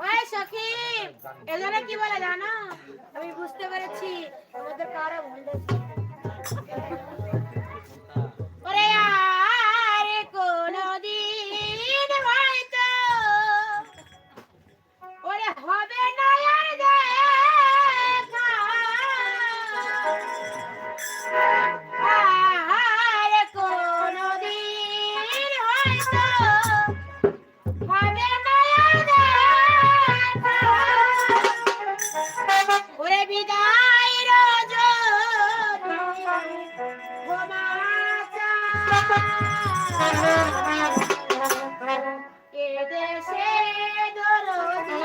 ওই সখী এজন্য কি বলে জানো আমি বুঝতে পেরেছি আমাদের কারো ভুল দেখছি ওরে আর কোনদিন হয়তো ওরে হবে না আর দেখা আর কোনদিন হয়তো হবে না আর দেখা ওরে বিদায় রজনী ক্ষমা চাই এদেশে দরদি